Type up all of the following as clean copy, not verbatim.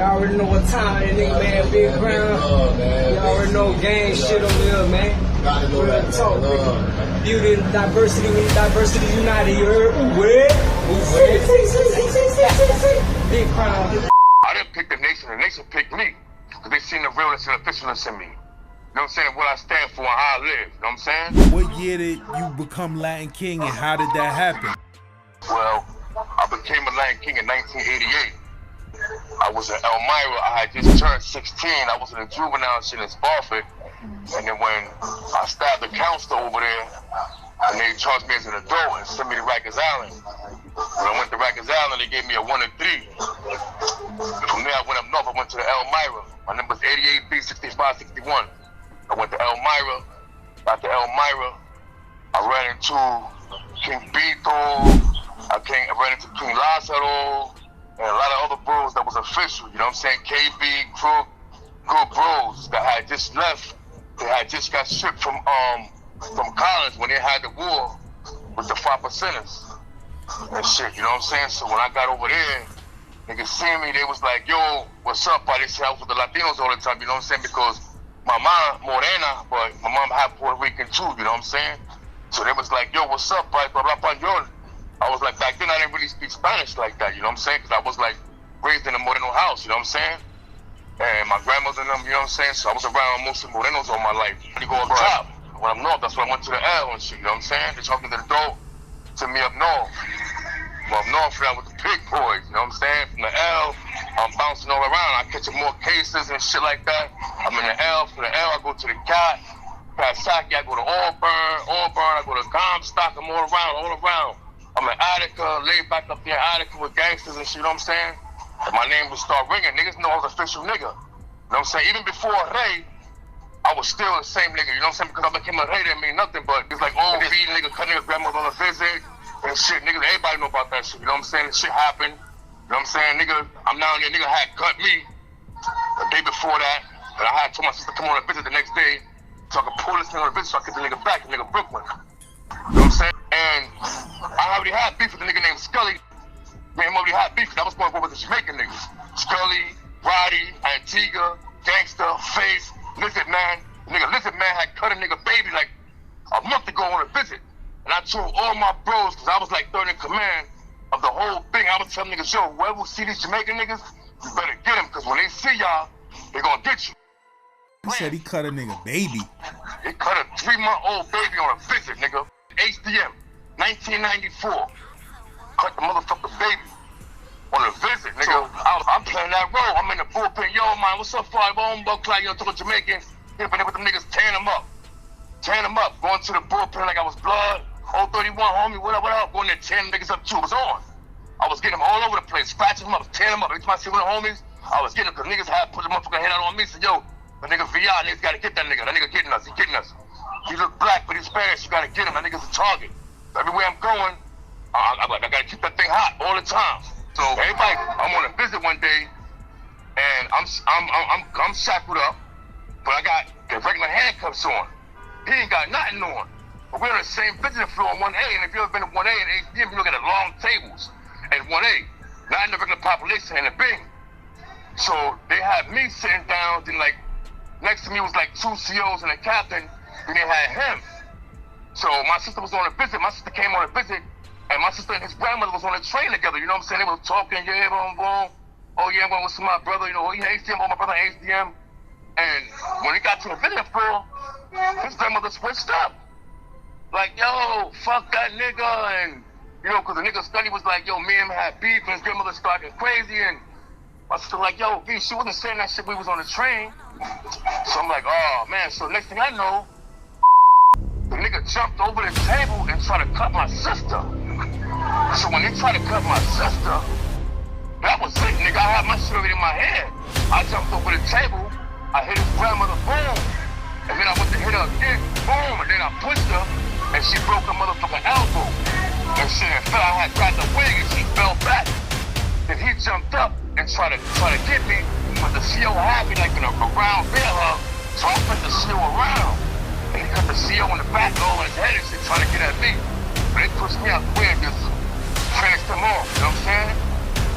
Y'all already know what time it is, man. Big Crown. Y'all already know gang shit over here, man. Gotta know that, talk, man. Beauty and diversity, diversity united, you heard? Where? Big Crown. I didn't pick the nation picked me. Because they seen the realness and officialness in me. You know what I'm saying? What I stand for and how I live. You know what I'm saying? What year did you become Latin King and how did that happen? Well, I became a Latin King in 1988. I was in Elmira. I had just turned 16. I was in a juvenile shit in Spofford. And then when I stabbed the counselor over there, and they charged me as an adult and sent me to Rikers Island. When I went to Rikers Island, they gave me a 1 and 3. From there, I went up north. I went to the Elmira. My number's 88B6561. I went to Elmira. After Elmira, I ran into King Beto. I ran into King Lazaro. And a lot of other bros that was official. You know what I'm saying? KB, Crook, good bros that had just left. They had just got shipped from Collins when they had the war with the 5%ers and shit, you know what I'm saying? So when I got over there, niggas see me, they was like, yo, what's up? They said I was with the Latinos all the time, you know what I'm saying? Because my mom, Morena, but my mom half Puerto Rican too, you know what I'm saying? So they was like, yo, what's up, blah, blah, blah. I was like, back then I didn't really speak Spanish like that, you know what I'm saying? Because I was like raised in a Moreno house, you know what I'm saying? And my grandmother and them, you know what I'm saying? So I was around most of Morenos all my life. When you go up top, when I'm north, that's when I went to the L and shit, you know what I'm saying? They talked me to the door, sent me up north. I'm up north now with the big boys, you know what I'm saying? From the L, I'm bouncing all around. I catching more cases and shit like that. I'm in the L, from the L, I go to the Cat, Saki, I go to Auburn, I go to Comstock, I'm all around. I'm in Attica, laid back up there in Attica with gangsters and shit, you know what I'm saying? And my name would start ringing. Niggas know I was official nigga. You know what I'm saying? Even before Ray, I was still the same nigga. You know what I'm saying? Because I became a Ray didn't mean nothing, but it's like, oh, this nigga cut nigga grandmother on a visit and shit. Niggas, everybody know about that shit. You know what I'm saying? This shit happened. You know what I'm saying? Nigga, I'm down there. Nigga had cut me the day before that. And I had told my sister to come on a visit the next day so I could pull this nigga on a visit so I could get the nigga back, the nigga Brooklyn. You know what I'm saying? And I already had beef with a nigga named Scully. Me and him already had beef. I was going with the Jamaican niggas. Scully, Roddy, Antigua, Gangsta, Face, Lizard Man. Nigga, Lizard Man had cut a nigga baby like a month ago on a visit. And I told all my bros, because I was like third in command of the whole thing. I was telling niggas, yo, whoever see these Jamaican niggas, you better get them, because when they see y'all, they gonna get you. He said he cut a nigga baby. He cut a 3-month-old baby on a visit, nigga. HDM, 1994. Cut the motherfucker baby on a visit, nigga. So, I'm playing that role. I'm in the bullpen. Yo, man, what's up, Five? I'm Buck Clyde, you know, talking Jamaican. Here, but with them niggas, tearing them up. Going to the bullpen like I was blood. 031, homie, what up? Going there, tearing niggas up too. It was on. I was getting them all over the place, scratching them up, tearing them up. Every time I see one of the homies, I was getting them, because niggas had put the motherfucking head out on me. Said, yo, the nigga VR, niggas gotta get that nigga. That nigga getting us, he getting us. He look black, but he's Spanish, you gotta get him. That nigga's a target. Everywhere I'm going, I gotta keep that thing hot all the time. So everybody, I'm on a visit one day, and I'm shackled up, but I got the regular handcuffs on. He ain't got nothing on. But we're on the same visiting floor on 1A, and if you ever been to 1A and HDM, you look at the long tables at 1A, not in the regular population in the Bing. So they had me sitting down, then like next to me was like 2 COs and a captain, and they had him. So my sister was on a visit. My sister came on a visit, and my sister and his grandmother was on a train together. You know what I'm saying? They were talking, yeah, boom. Oh yeah, I'm going with my brother. You know, oh yeah, HDM, oh my brother HDM. And when he got to the visiting floor, his grandmother switched up. Like, yo, fuck that nigga, and you know, because the nigga Scully was like, yo, me and him had beef, and his grandmother started crazy, and my sister like, yo, V, she wasn't saying that shit. We was on the train. So I'm like, oh man. So next thing I know, the nigga jumped over the table and tried to cut my sister. So when they tried to cut my sister, that was it, nigga. I had my shit already in my hand. I jumped over the table, I hit his grandmother, boom. And then I went to hit her again, boom. And then I pushed her, and she broke her motherfucking elbow. And shit, and fell. I had grabbed the wig, and she fell back. Then he jumped up and tried to get me, but the CO had me like in a round bear hug. So I put the CO around. And he cut the CO in the back over his head and shit, trying to get at me. But they pushed me out the way and just finished him off, you know what I'm saying?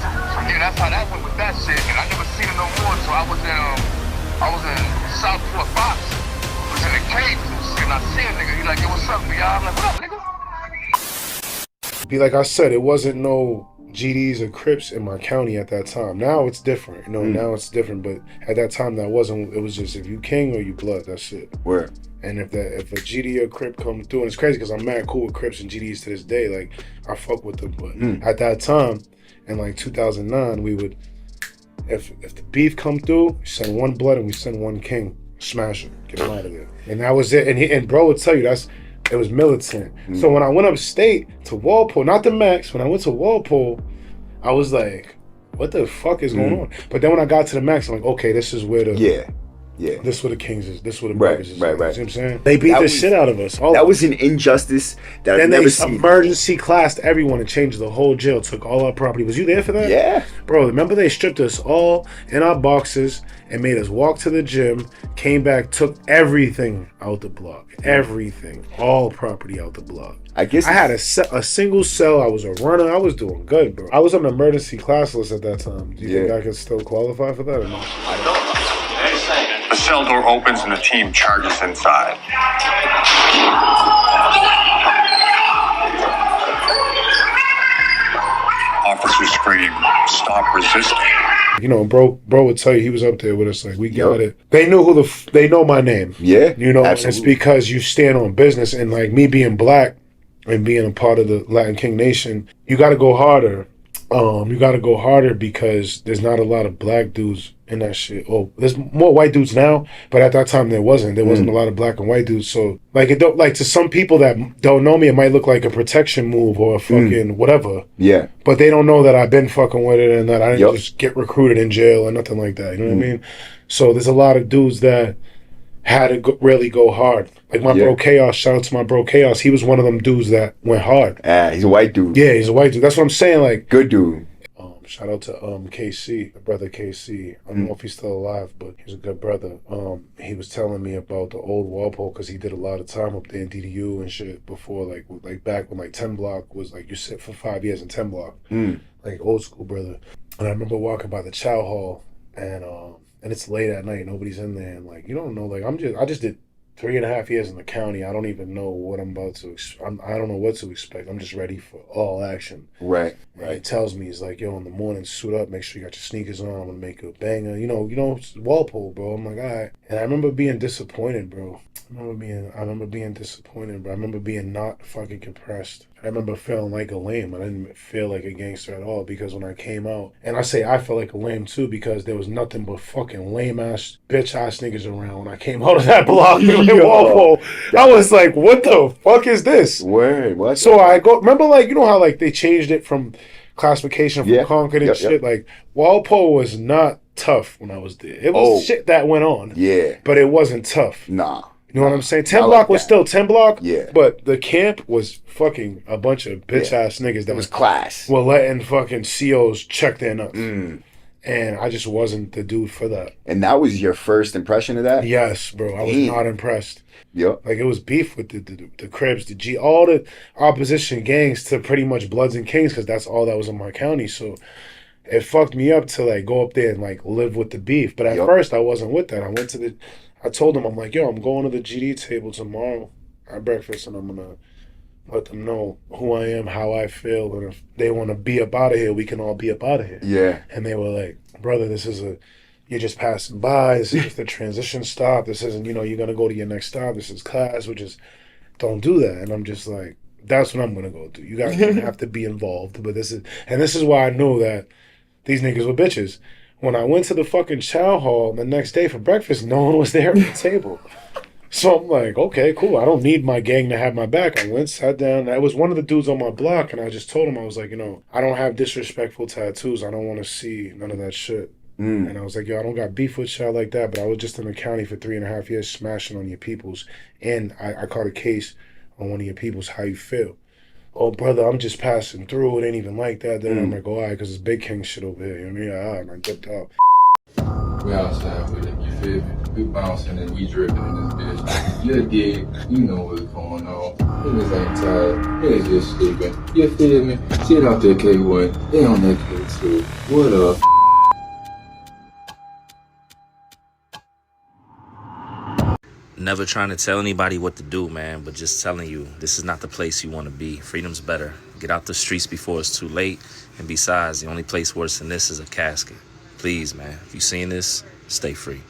So yeah, that's how that went with that shit. And I never seen it no more. So I was in Southport Fox. I was in the cave and shit. And I see a nigga. He like, yo, what's up, y'all? I'm like, what up, nigga? Be like I said, it wasn't no GDs or Crips in my county at that time. Now it's different, you know. Now it's different, but at that time that wasn't. It was just if you king or you blood. That's it. Where? And if a GD or Crip come through, and it's crazy because I'm mad cool with Crips and GDs to this day. Like I fuck with them, but at that time, in like 2009, we would, if the beef come through, we send one blood and we send one king, smash him, get him out of there, and that was it. And bro would tell you it was militant. So when I went upstate to Walpole, not the Max, when I went to Walpole, I was like, what the fuck is going on? But then when I got to the Max, I'm like, okay, this is where the this is where the Kings is. This is where the brothers is. Right. You know what I'm saying? They beat the shit out of us. That was an injustice that I've never seen. Emergency classed everyone and changed the whole jail, took all our property. Was you there for that? Yeah. Bro, remember they stripped us all in our boxes and made us walk to the gym, came back, took everything out the block. Everything. All property out the block. I guess I had a single cell. I was a runner. I was doing good, bro. I was on an emergency class list at that time. Do you think I could still qualify for that or not? The cell door opens and the team charges inside. Officers scream, "Stop resisting." You know, bro would tell you he was up there with us. Like, we got it. They knew they know my name. Yeah, you know, absolutely. It's because you stand on business, and like me being black and being a part of the Latin King Nation, you got to go harder. You got to go harder because there's not a lot of black dudes in that shit. Oh, there's more white dudes now, but at that time there wasn't. There wasn't a lot of black and white dudes. So like it don't like to some people that don't know me, it might look like a protection move or a fucking whatever. Yeah. But they don't know that I've been fucking with it and that I didn't just get recruited in jail or nothing like that. You know what I mean? So there's a lot of dudes that had to really go hard. Like my bro Chaos, shout out to my bro Chaos. He was one of them dudes that went hard. He's a white dude. Yeah, he's a white dude. That's what I'm saying. Like good dude. Shout out to KC, the brother KC. I don't know if he's still alive, but he's a good brother. He was telling me about the old Walpole because he did a lot of time up there in DDU and shit before, like back when like 10 block was like you sit for 5 years in 10 block, like old school brother. And I remember walking by the chow hall and it's late at night, nobody's in there, and like you don't know, like I just did 3.5 years in the county. I don't even know what I'm about to. I don't know what to expect. I'm just ready for all action. Right. He tells me, he's like, yo, in the morning, suit up, make sure you got your sneakers on. I'm gonna make you a banger. You know, it's Walpole, bro. I'm like, all right. And I remember being disappointed, bro. I remember being disappointed, bro. I remember being not fucking compressed. I remember feeling like a lame. I didn't feel like a gangster at all because when I came out, and I say I felt like a lame too because there was nothing but fucking lame ass, bitch ass niggas around when I came out of that block in Walpole. I was like, what the fuck is this? Word, what? So I go, remember like, you know how like they changed it from classification from Concord and shit? Like Walpole was not tough when I was there. It was shit that went on. Yeah. But it wasn't tough. Nah. You know what I'm saying? 10 block was still 10 block. Yeah. But the camp was fucking a bunch of bitch ass niggas that was class. Were letting fucking COs check their nuts. And I just wasn't the dude for that. And that was your first impression of that? Yes, bro. I was not impressed. Yep. Like it was beef with the Crips, the G, all the opposition gangs to pretty much Bloods and Kings because that's all that was in my county. So it fucked me up to like go up there and like live with the beef. But at first I wasn't with that. I told them, I'm like, yo, I'm going to the GD table tomorrow at breakfast and I'm gonna let them know who I am, how I feel, and if they want to be up out of here, we can all be up out of here. Yeah. And they were like, brother, you're just passing by. This is just a transition stop. This isn't, you're going to go to your next stop. This is class. Don't do that. And I'm just like, that's what I'm going to go do. You guys don't have to be involved. But this is why I knew that these niggas were bitches. When I went to the fucking chow hall the next day for breakfast, no one was there at the table. So I'm like, okay, cool. I don't need my gang to have my back. I went, sat down. I was one of the dudes on my block, and I just told him, I was like, I don't have disrespectful tattoos. I don't want to see none of that shit. And I was like, yo, I don't got beef with y'all like that, but I was just in the county for 3.5 years smashing on your peoples. And I caught a case on one of your peoples, how you feel. Oh, brother, I'm just passing through. It ain't even like that. Then I'm like, oh, all right, because it's big king shit over here. You know what I mean? And I dipped out. We outside with it, you feel me? We bouncing and we dripping in this bitch. You dig, you know what's going on. Niggas ain't tired, niggas just sleeping. You feel me? Shit out there K1, they on that K2. What up? Never trying to tell anybody what to do, man, but just telling you, this is not the place you want to be. Freedom's better. Get out the streets before it's too late. And besides, the only place worse than this is a casket. Please, man, if you seen this, stay free.